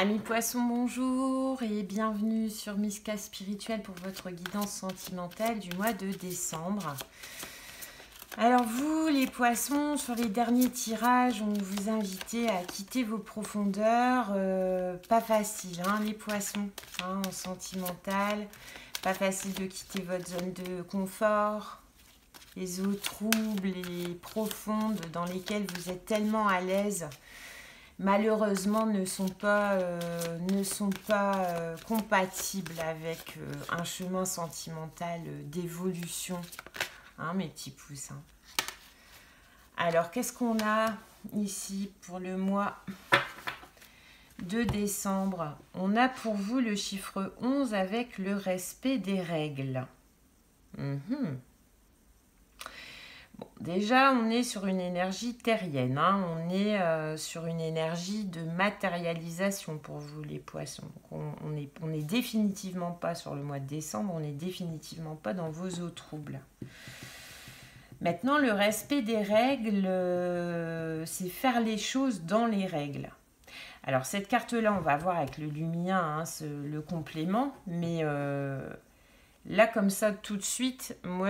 Amis poissons, bonjour et bienvenue sur Miska Spirituel pour votre guidance sentimentale du mois de décembre. Alors vous, les poissons, sur les derniers tirages, on vous invitait à quitter vos profondeurs. Pas facile, hein, les poissons, hein, en sentimental. Pas facile de quitter votre zone de confort. Les eaux troubles et profondes dans lesquelles vous êtes tellement à l'aise, malheureusement, ne sont pas compatibles avec un chemin sentimental d'évolution, hein, mes petits poussins. Alors, qu'est-ce qu'on a ici pour le mois de décembre? On a pour vous le chiffre 11 avec le respect des règles. Bon, déjà, on est sur une énergie terrienne, hein. On est sur une énergie de matérialisation pour vous, les poissons. On est définitivement pas sur le mois de décembre, on n'est définitivement pas dans vos eaux troubles. Maintenant, le respect des règles, c'est faire les choses dans les règles. Alors, cette carte-là, on va voir avec le Lumien, hein, le complément, mais là, comme ça, tout de suite, moi,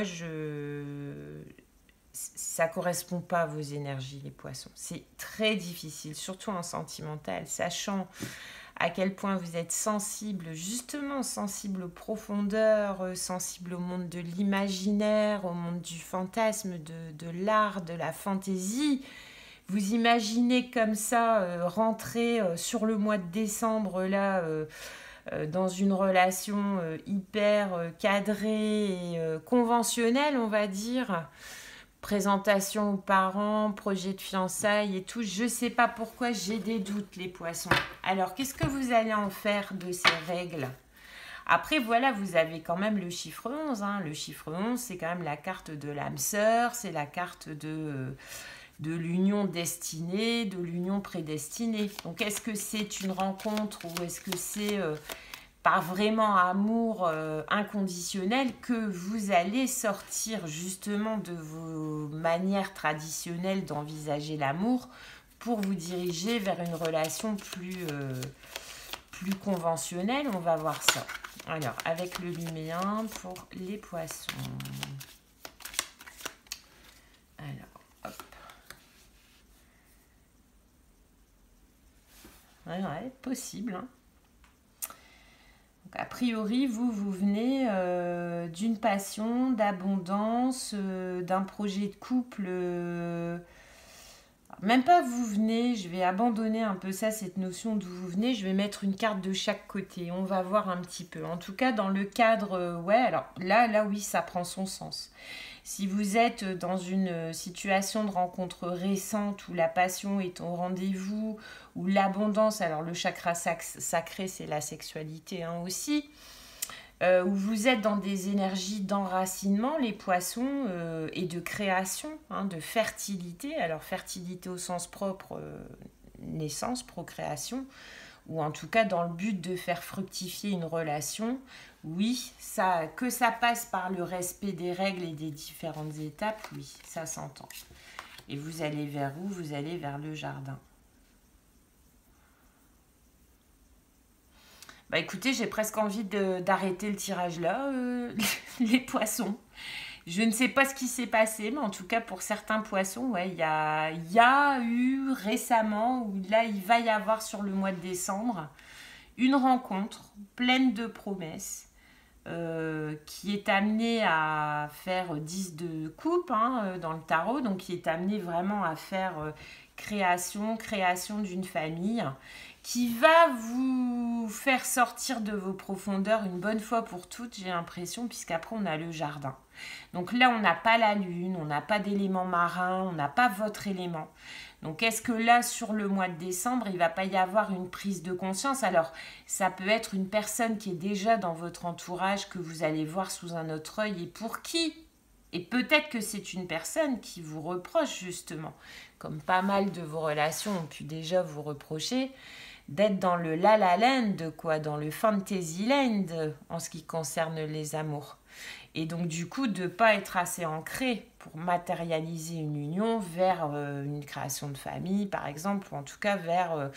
ça ne correspond pas à vos énergies, les poissons. C'est très difficile, surtout en sentimental, sachant à quel point vous êtes sensible, justement sensible aux profondeurs, sensible au monde de l'imaginaire, au monde du fantasme, de l'art, de la fantaisie. Vous imaginez comme ça rentrer sur le mois de décembre, là, dans une relation hyper cadrée et conventionnelle, on va dire. Présentation aux parents, projet de fiançailles et tout. Je ne sais pas pourquoi j'ai des doutes, les poissons. Alors, qu'est-ce que vous allez en faire de ces règles? Après, voilà, vous avez quand même le chiffre 11. Hein. Le chiffre 11, c'est quand même la carte de l'âme sœur, c'est la carte de l'union destinée, de l'union prédestinée. Donc, est-ce que c'est une rencontre ou est-ce que c'est par vraiment amour inconditionnel que vous allez sortir justement de vos manières traditionnelles d'envisager l'amour pour vous diriger vers une relation plus conventionnelle? On va voir ça. Alors, avec le luméen pour les poissons. Alors, hop. Ouais, possible, hein. A priori, vous venez d'une passion, d'abondance, d'un projet de couple. Même pas vous venez, je vais abandonner un peu ça, cette notion d'où vous venez. Je vais mettre une carte de chaque côté. On va voir un petit peu. En tout cas, dans le cadre, ouais, alors là, oui, ça prend son sens. Si vous êtes dans une situation de rencontre récente où la passion est au rendez-vous, où l'abondance, alors le chakra sacré, c'est la sexualité, hein, aussi, où vous êtes dans des énergies d'enracinement, les poissons, et de création, hein, de fertilité. Alors fertilité au sens propre, naissance, procréation, ou en tout cas dans le but de faire fructifier une relation. Oui, que ça passe par le respect des règles et des différentes étapes, oui, ça s'entend. Et vous allez vers où? Vous allez vers le jardin. Bah écoutez, j'ai presque envie d'arrêter le tirage là, les poissons. Je ne sais pas ce qui s'est passé, mais en tout cas pour certains poissons, ouais, il y a eu récemment, ou là il va y avoir sur le mois de décembre, une rencontre pleine de promesses, qui est amenée à faire 10 de coupe, hein, dans le tarot, donc qui est amenée vraiment à faire création d'une famille, qui va vous faire sortir de vos profondeurs une bonne fois pour toutes, j'ai l'impression, puisqu'après on a le jardin. Donc là, on n'a pas la lune, on n'a pas d'élément marin, on n'a pas votre élément. Donc est-ce que là, sur le mois de décembre, il ne va pas y avoir une prise de conscience? Alors, ça peut être une personne qui est déjà dans votre entourage, que vous allez voir sous un autre œil, et pour qui? Et peut-être que c'est une personne qui vous reproche, justement, comme pas mal de vos relations ont pu déjà vous reprocher, d'être dans le la la land, quoi, dans le fantasy land en ce qui concerne les amours. Et donc du coup de ne pas être assez ancré pour matérialiser une union vers une création de famille par exemple, ou en tout cas vers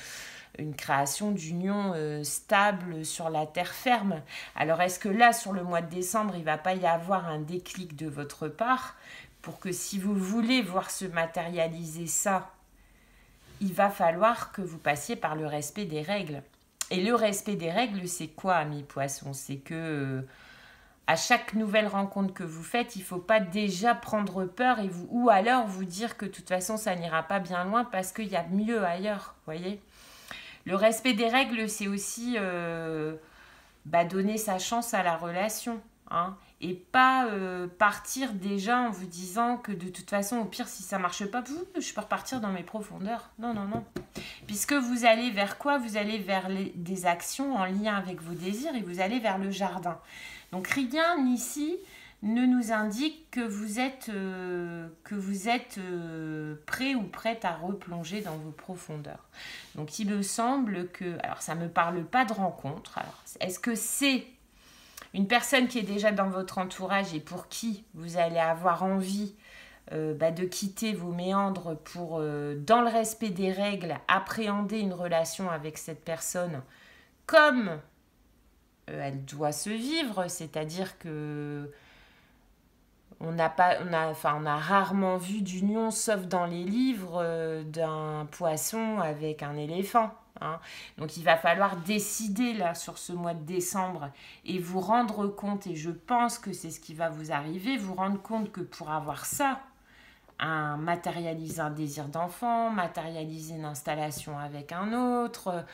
une création d'union stable sur la terre ferme. Alors est-ce que là sur le mois de décembre il ne va pas y avoir un déclic de votre part pour que si vous voulez voir se matérialiser ça, il va falloir que vous passiez par le respect des règles. Et le respect des règles, c'est quoi, amis poissons? C'est que à chaque nouvelle rencontre que vous faites, il ne faut pas déjà prendre peur ou alors vous dire que de toute façon, ça n'ira pas bien loin parce qu'il y a mieux ailleurs, voyez. Le respect des règles, c'est aussi donner sa chance à la relation, hein, et pas partir déjà en vous disant que de toute façon, au pire, si ça ne marche pas, je peux repartir dans mes profondeurs. Non, non, non. Puisque vous allez vers quoi? Vous allez vers des actions en lien avec vos désirs et vous allez vers le jardin. Donc rien ici ne nous indique que vous êtes prêt ou prête à replonger dans vos profondeurs. Donc il me semble que, alors ça ne me parle pas de rencontre, alors est-ce que c'est une personne qui est déjà dans votre entourage et pour qui vous allez avoir envie de quitter vos méandres pour, dans le respect des règles, appréhender une relation avec cette personne comme elle doit se vivre, c'est-à-dire que on a rarement vu d'union, sauf dans les livres, d'un poisson avec un éléphant. Hein. Donc il va falloir décider là sur ce mois de décembre et vous rendre compte, et je pense que c'est ce qui va vous arriver, vous rendre compte que pour avoir ça, matérialiser un désir d'enfant, matérialiser une installation avec un autre,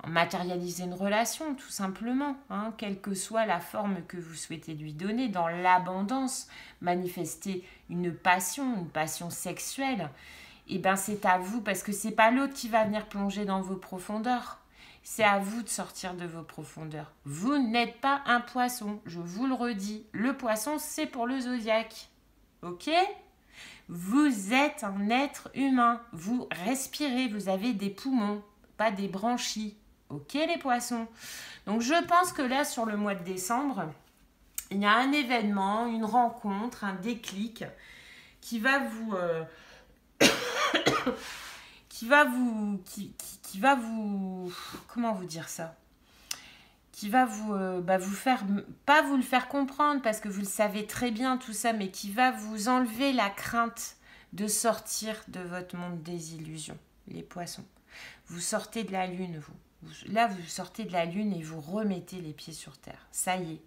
matérialiser une relation tout simplement, hein, quelle que soit la forme que vous souhaitez lui donner, dans l'abondance, manifester une passion sexuelle, et ben c'est à vous, parce que c'est pas l'autre qui va venir plonger dans vos profondeurs. C'est à vous de sortir de vos profondeurs. Vous n'êtes pas un poisson, je vous le redis. Le poisson, c'est pour le zodiaque. Ok ? Vous êtes un être humain. Vous respirez, vous avez des poumons, pas des branchies. Ok les poissons? Donc je pense que là, sur le mois de décembre, il y a un événement, une rencontre, un déclic qui va vous... qui va vous comment vous dire ça, qui va vous faire, pas vous le faire comprendre parce que vous le savez très bien tout ça, mais qui va vous enlever la crainte de sortir de votre monde des illusions, les poissons. Vous sortez de la lune, vous sortez de la lune et vous remettez les pieds sur terre, ça y est.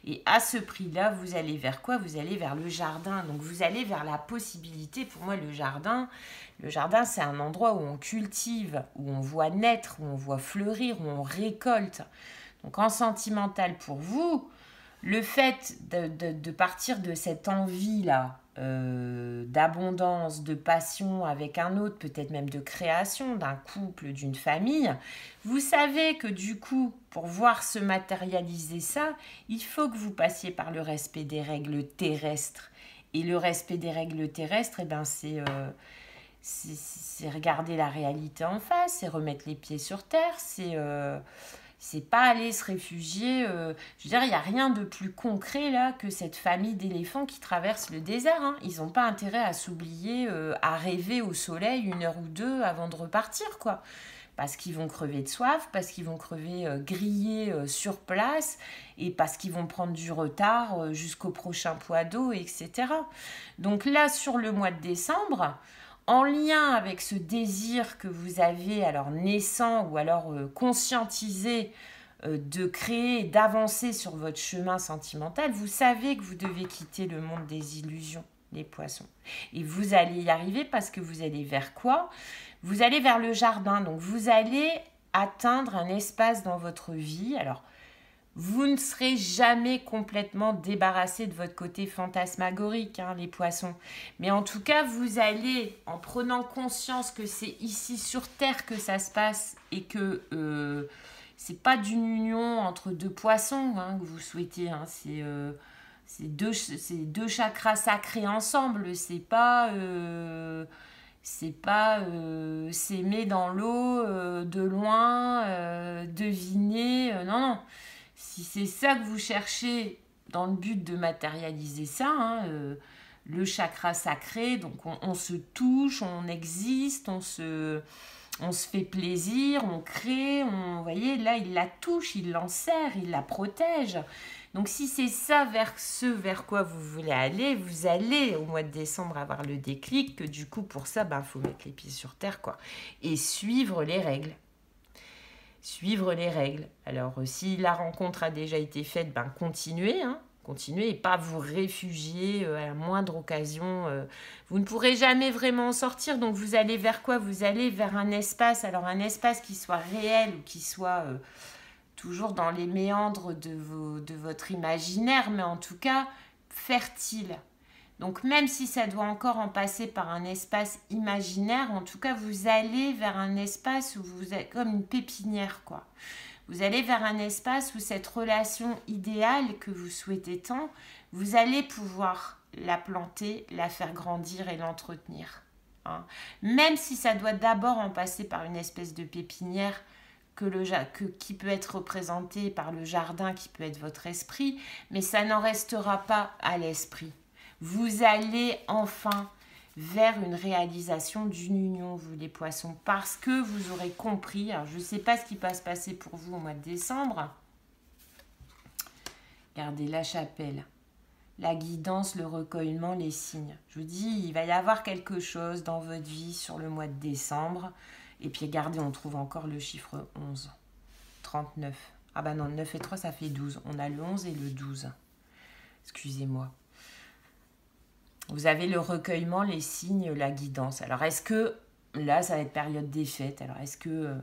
Et à ce prix-là, vous allez vers quoi? Vous allez vers le jardin. Donc vous allez vers la possibilité. Pour moi, le jardin, c'est un endroit où on cultive, où on voit naître, où on voit fleurir, où on récolte. Donc en sentimental pour vous, le fait de partir de cette envie-là, d'abondance, de passion avec un autre, peut-être même de création, d'un couple, d'une famille, vous savez que du coup, pour voir se matérialiser ça, il faut que vous passiez par le respect des règles terrestres. Et le respect des règles terrestres, c'est regarder la réalité en face, c'est remettre les pieds sur terre, c'est pas aller se réfugier. Je veux dire, il n'y a rien de plus concret là que cette famille d'éléphants qui traverse le désert. Hein. Ils n'ont pas intérêt à s'oublier, à rêver au soleil 1 heure ou 2 avant de repartir, quoi. Parce qu'ils vont crever de soif, parce qu'ils vont crever grillés sur place, et parce qu'ils vont prendre du retard jusqu'au prochain poids d'eau, etc. Donc là, sur le mois de décembre, en lien avec ce désir que vous avez alors naissant ou alors conscientisé de créer, d'avancer sur votre chemin sentimental, vous savez que vous devez quitter le monde des illusions, les poissons. Et vous allez y arriver parce que vous allez vers quoi? Vous allez vers le jardin, donc vous allez atteindre un espace dans votre vie. Alors, vous ne serez jamais complètement débarrassé de votre côté fantasmagorique, hein, les poissons. Mais en tout cas, vous allez, en prenant conscience que c'est ici sur Terre que ça se passe et que c'est pas d'une union entre deux poissons hein, que vous souhaitez. Hein, c'est deux chakras sacrés ensemble. C'est pas C'est pas s'aimer dans l'eau, de loin, deviner. Non, non. Si c'est ça que vous cherchez dans le but de matérialiser ça, hein, le chakra sacré, donc on se touche, on existe, on se fait plaisir, on crée, vous voyez, là, il la touche, il l'enserre, il la protège. Donc, si c'est ça vers quoi vous voulez aller, vous allez au mois de décembre avoir le déclic que du coup, pour ça, faut mettre les pieds sur terre, quoi. Et suivre les règles. Suivre les règles. Alors, si la rencontre a déjà été faite, continuez, hein. Continuez et pas vous réfugier à la moindre occasion. Vous ne pourrez jamais vraiment en sortir. Donc, vous allez vers quoi? Vous allez vers un espace. Alors, un espace qui soit réel ou qui soit toujours dans les méandres de votre imaginaire, mais en tout cas fertile. Donc, même si ça doit encore en passer par un espace imaginaire, en tout cas, vous allez vers un espace où vous êtes comme une pépinière, quoi. Vous allez vers un espace où cette relation idéale que vous souhaitez tant, vous allez pouvoir la planter, la faire grandir et l'entretenir. Hein. Même si ça doit d'abord en passer par une espèce de pépinière qui peut être représentée par le jardin, qui peut être votre esprit, mais ça n'en restera pas à l'esprit. Vous allez enfin vers une réalisation d'une union, vous les poissons, parce que vous aurez compris, alors je ne sais pas ce qui va se passer pour vous au mois de décembre, regardez la chapelle, la guidance, le recueillement, les signes. Je vous dis, il va y avoir quelque chose dans votre vie sur le mois de décembre, et puis regardez, on trouve encore le chiffre 11, 39, ah non, 9 et 3 ça fait 12, on a le 11 et le 12, excusez-moi. Vous avez le recueillement, les signes, la guidance. Alors, est-ce que, là, ça va être période des fêtes. Alors, est-ce que,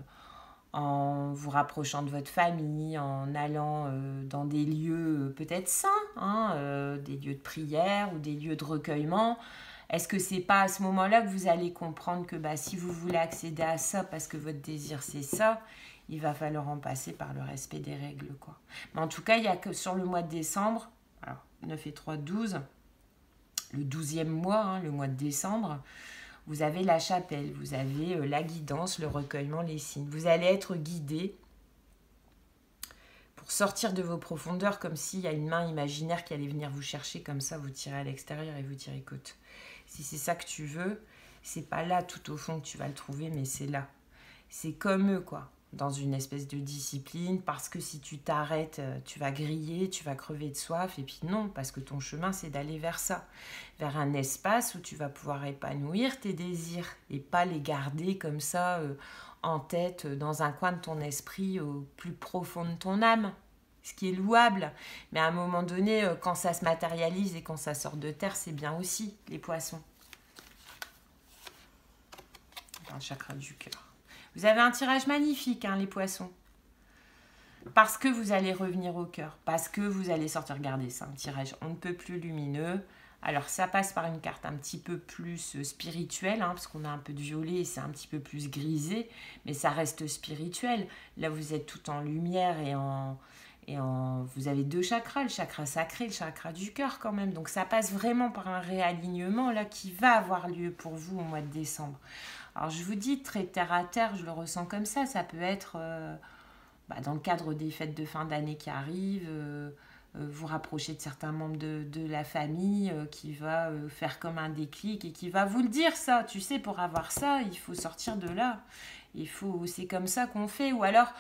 en vous rapprochant de votre famille, en allant dans des lieux peut-être saints, hein, des lieux de prière ou des lieux de recueillement, est-ce que c'est pas à ce moment-là que vous allez comprendre que si vous voulez accéder à ça parce que votre désir c'est ça, il va falloir en passer par le respect des règles, quoi. Mais en tout cas, il n'y a que sur le mois de décembre, alors 9 et 3, 12, le 12e mois, hein, le mois de décembre, vous avez la chapelle, vous avez la guidance, le recueillement, les signes. Vous allez être guidé pour sortir de vos profondeurs comme s'il y a une main imaginaire qui allait venir vous chercher comme ça, vous tirez à l'extérieur et vous direz écoute, si c'est ça que tu veux, c'est pas là tout au fond que tu vas le trouver, mais c'est là. C'est comme eux, quoi. Dans une espèce de discipline, parce que si tu t'arrêtes, tu vas griller, tu vas crever de soif, et puis non, parce que ton chemin, c'est d'aller vers ça, vers un espace où tu vas pouvoir épanouir tes désirs, et pas les garder comme ça, en tête, dans un coin de ton esprit, au plus profond de ton âme, ce qui est louable, mais à un moment donné, quand ça se matérialise et quand ça sort de terre, c'est bien aussi, les poissons. Un chakra du cœur. Vous avez un tirage magnifique, hein, les poissons. Parce que vous allez revenir au cœur. Parce que vous allez sortir. Regardez, c'est un tirage on ne peut plus lumineux. Alors, ça passe par une carte un petit peu plus spirituelle, hein, parce qu'on a un peu de violet et c'est un petit peu plus grisé. Mais ça reste spirituel. Là, vous êtes tout en lumière vous avez deux chakras, le chakra sacré, le chakra du cœur quand même. Donc, ça passe vraiment par un réalignement là qui va avoir lieu pour vous au mois de décembre. Alors, je vous dis, très terre à terre, je le ressens comme ça. Ça peut être dans le cadre des fêtes de fin d'année qui arrivent, vous rapprocher de certains membres de la famille qui va faire comme un déclic et qui va vous le dire ça. Tu sais, pour avoir ça, il faut sortir de là. C'est comme ça qu'on fait. Ou alors,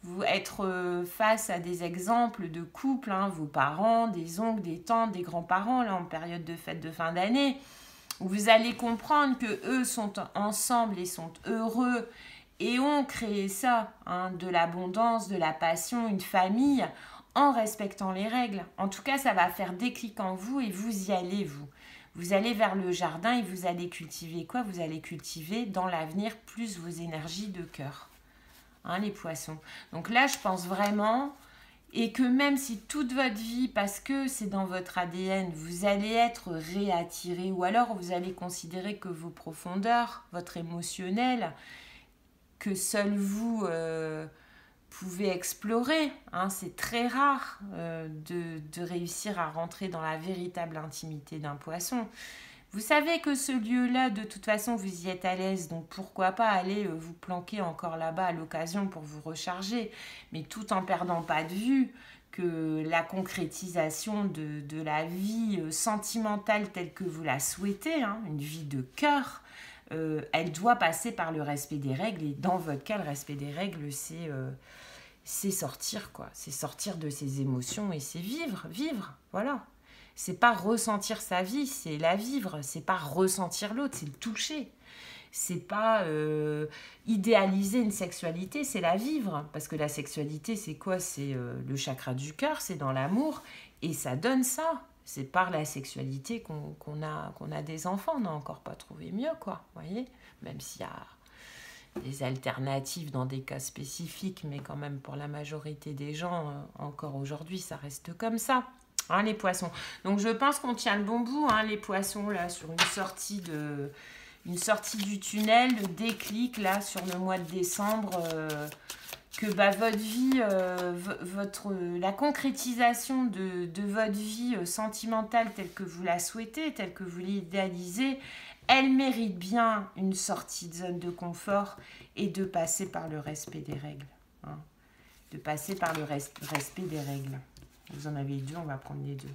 vous être face à des exemples de couples, hein, vos parents, des oncles, des tantes, des grands-parents, là, en période de fête de fin d'année, où vous allez comprendre que eux sont ensemble et sont heureux et ont créé ça, hein, de l'abondance, de la passion, une famille, en respectant les règles. En tout cas, ça va faire déclic en vous et vous y allez, vous. Vous allez vers le jardin et vous allez cultiver quoi? Vous allez cultiver dans l'avenir plus vos énergies de cœur. Hein, les poissons. Donc là, je pense vraiment... Et que même si toute votre vie, parce que c'est dans votre ADN, vous allez être réattiré, ou alors vous allez considérer que vos profondeurs, votre émotionnel, que seul vous pouvez explorer, hein, c'est très rare de réussir à rentrer dans la véritable intimité d'un poisson. Vous savez que ce lieu-là, de toute façon, vous y êtes à l'aise, donc pourquoi pas aller vous planquer encore là-bas à l'occasion pour vous recharger, mais tout en perdant pas de vue que la concrétisation de la vie sentimentale telle que vous la souhaitez, hein, une vie de cœur, elle doit passer par le respect des règles. Et dans votre cas, le respect des règles, c'est sortir, quoi. C'est sortir de ses émotions et c'est vivre, voilà. C'est pas ressentir sa vie, c'est la vivre. C'est pas ressentir l'autre, c'est le toucher. C'est pas idéaliser une sexualité, c'est la vivre. Parce que la sexualité, c'est quoi? C'est le chakra du cœur, c'est dans l'amour. Et ça donne ça. C'est par la sexualité qu'on a des enfants. On n'a encore pas trouvé mieux, quoi. Vous voyez? Même s'il y a des alternatives dans des cas spécifiques, mais quand même pour la majorité des gens, encore aujourd'hui, ça reste comme ça. Hein, les poissons. Donc je pense qu'on tient le bon bout, hein, les poissons, là, sur une sortie du tunnel, le déclic, là, sur le mois de décembre, que votre vie, la concrétisation de votre vie sentimentale telle que vous la souhaitez, telle que vous l'idéalisez, elle mérite bien une sortie de zone de confort et de passer par le respect des règles. Hein. De passer par le respect des règles. Vous en avez deux, on va prendre les deux.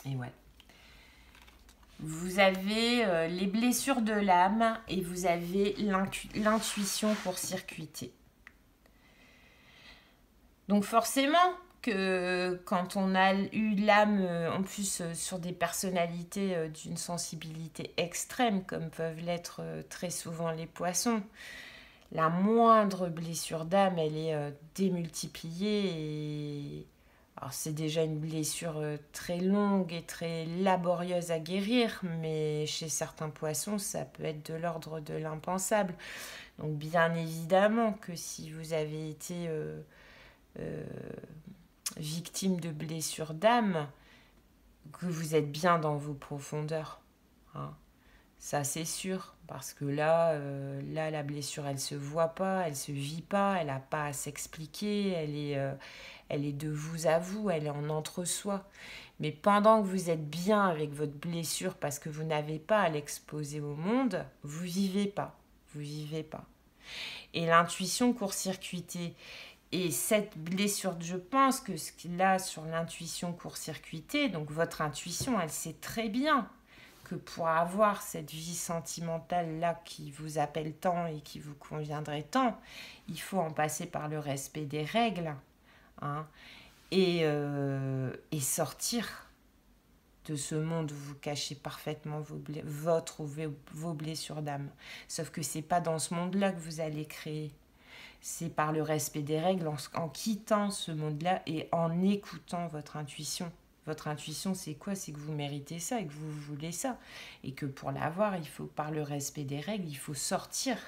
Et ouais. Vous avez les blessures de l'âme et vous avez l'intuition court-circuitée. Donc forcément que quand on a eu l'âme, en plus sur des personnalités d'une sensibilité extrême, comme peuvent l'être très souvent les poissons, la moindre blessure d'âme, elle est démultipliée et... Alors c'est déjà une blessure très longue et très laborieuse à guérir, mais chez certains poissons, ça peut être de l'ordre de l'impensable. Donc bien évidemment que si vous avez été victime de blessures d'âme, que vous êtes bien dans vos profondeurs. Hein. Ça c'est sûr, parce que là, la blessure, elle se voit pas, elle se vit pas, elle n'a pas à s'expliquer, elle est de vous à vous, elle est en entre-soi. Mais pendant que vous êtes bien avec votre blessure, parce que vous n'avez pas à l'exposer au monde, vous vivez pas, vous vivez pas. Et l'intuition court-circuitée, et cette blessure, je pense que ce qu'il a sur l'intuition court-circuitée, donc votre intuition, elle sait très bien que pour avoir cette vie sentimentale-là qui vous appelle tant et qui vous conviendrait tant, il faut en passer par le respect des règles, hein, et sortir de ce monde où vous cachez parfaitement vos blessures d'âme. Sauf que c'est pas dans ce monde-là que vous allez créer. C'est par le respect des règles, en quittant ce monde-là et en écoutant votre intuition. Votre intuition, c'est quoi? C'est que vous méritez ça et que vous voulez ça. Et que pour l'avoir, il faut, par le respect des règles, il faut sortir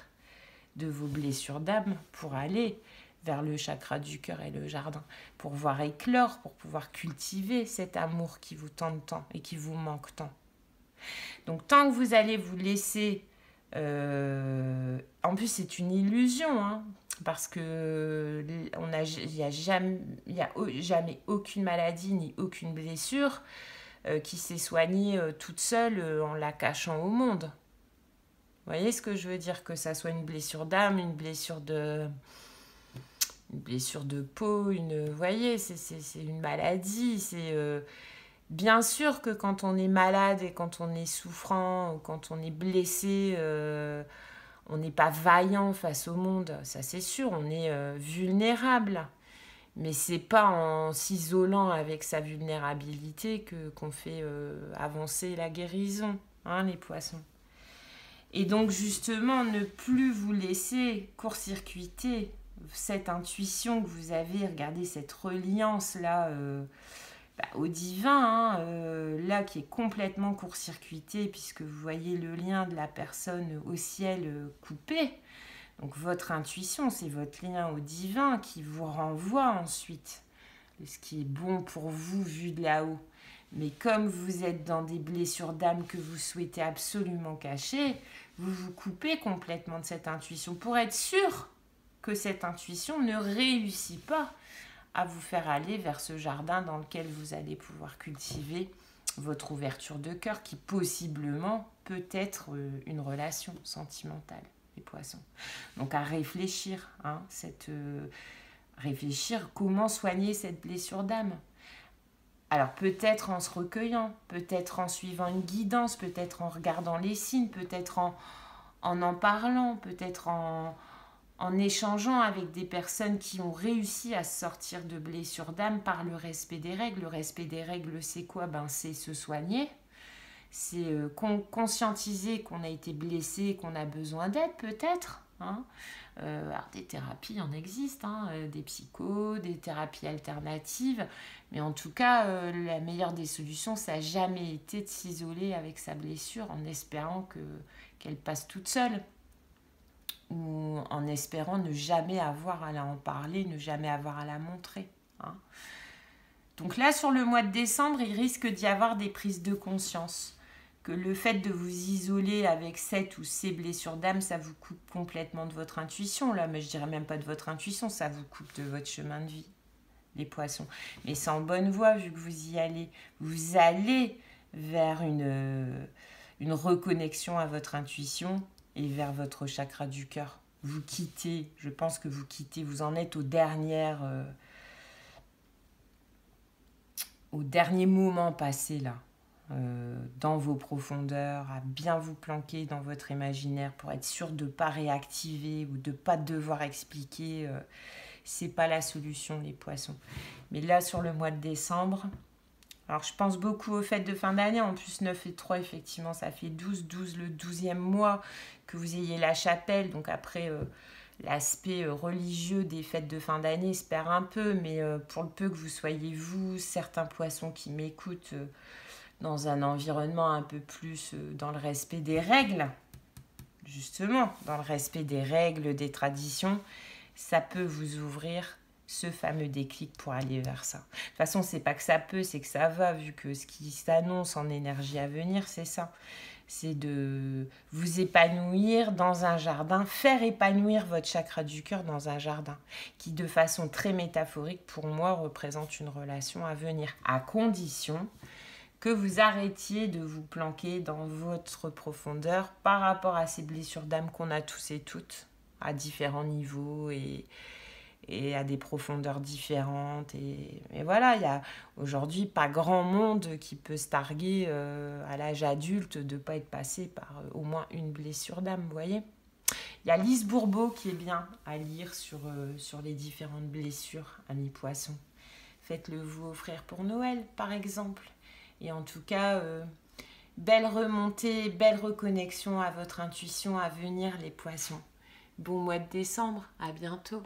de vos blessures d'âme pour aller vers le chakra du cœur et le jardin, pour voir éclore, pour pouvoir cultiver cet amour qui vous tente tant et qui vous manque tant. Donc tant que vous allez vous laisser... en plus, c'est une illusion, hein, parce que il n'y a jamais aucune maladie ni aucune blessure qui s'est soignée toute seule en la cachant au monde. Vous voyez ce que je veux dire? Que ça soit une blessure d'âme, une blessure de peau, vous voyez, c'est une maladie. Bien sûr que quand on est malade et quand on est souffrant ou quand on est blessé, on n'est pas vaillant face au monde, ça c'est sûr, on est vulnérable. Mais c'est pas en s'isolant avec sa vulnérabilité qu'on fait avancer la guérison, hein, les poissons. Et donc justement, ne plus vous laisser court-circuiter cette intuition que vous avez, regardez cette reliance-là au divin, hein, là qui est complètement court-circuité puisque vous voyez le lien de la personne au ciel coupé. Donc votre intuition, c'est votre lien au divin qui vous renvoie ensuite ce qui est bon pour vous vu de là-haut. Mais comme vous êtes dans des blessures d'âme que vous souhaitez absolument cacher, vous vous coupez complètement de cette intuition pour être sûr que cette intuition ne réussit pas à vous faire aller vers ce jardin dans lequel vous allez pouvoir cultiver votre ouverture de cœur qui possiblement peut être une relation sentimentale, les poissons. Donc à réfléchir, hein, réfléchir comment soigner cette blessure d'âme. Alors peut-être en se recueillant, peut-être en suivant une guidance, peut-être en regardant les signes, peut-être en parlant, peut-être en échangeant avec des personnes qui ont réussi à sortir de blessures d'âme par le respect des règles. Le respect des règles, c'est quoi? C'est se soigner, c'est conscientiser qu'on a été blessé, qu'on a besoin d'aide peut-être. Hein. Alors des thérapies, il en existe, hein, des psychos, des thérapies alternatives, mais en tout cas, la meilleure des solutions, ça n'a jamais été de s'isoler avec sa blessure en espérant qu'elle passe toute seule, ou en espérant ne jamais avoir à en parler, ne jamais avoir à la montrer. Hein. Donc là, sur le mois de décembre, il risque d'y avoir des prises de conscience. Que le fait de vous isoler avec cette ou ces blessures d'âme, ça vous coupe complètement de votre intuition. Là, mais je dirais même pas de votre intuition, ça vous coupe de votre chemin de vie, les poissons. Mais c'est en bonne voie vu que vous y allez. Vous allez vers une reconnexion à votre intuition et vers votre chakra du cœur. Vous quittez, je pense que vous quittez, vous en êtes au dernier moment passé là. Dans vos profondeurs, à bien vous planquer dans votre imaginaire pour être sûr de ne pas réactiver ou de ne pas devoir expliquer. C'est pas la solution, les poissons. Mais là, sur le mois de décembre, alors je pense beaucoup aux fêtes de fin d'année. En plus, 9 et 3, effectivement, ça fait 12. 12, le 12e mois, que vous ayez la chapelle. Donc après, l'aspect religieux des fêtes de fin d'année se perd un peu. Mais pour le peu que vous soyez, vous, certains poissons qui m'écoutent... dans un environnement un peu plus dans le respect des règles, justement, dans le respect des règles, des traditions, ça peut vous ouvrir ce fameux déclic pour aller vers ça. De toute façon, c'est pas que ça peut, c'est que ça va, vu que ce qui s'annonce en énergie à venir, c'est ça. C'est de vous épanouir dans un jardin, faire épanouir votre chakra du cœur dans un jardin, qui de façon très métaphorique, pour moi, représente une relation à venir, à condition que vous arrêtiez de vous planquer dans votre profondeur par rapport à ces blessures d'âme qu'on a tous et toutes, à différents niveaux et à des profondeurs différentes. Et voilà, il y a aujourd'hui pas grand monde qui peut se targuer à l'âge adulte de ne pas être passé par au moins une blessure d'âme, vous voyez. Il y a Lise Bourbeau qui est bien à lire sur les différentes blessures, amis poissons. Faites-le vous offrir pour Noël, par exemple. Et en tout cas, belle remontée, belle reconnexion à votre intuition à venir, les poissons. Bon mois de décembre, à bientôt.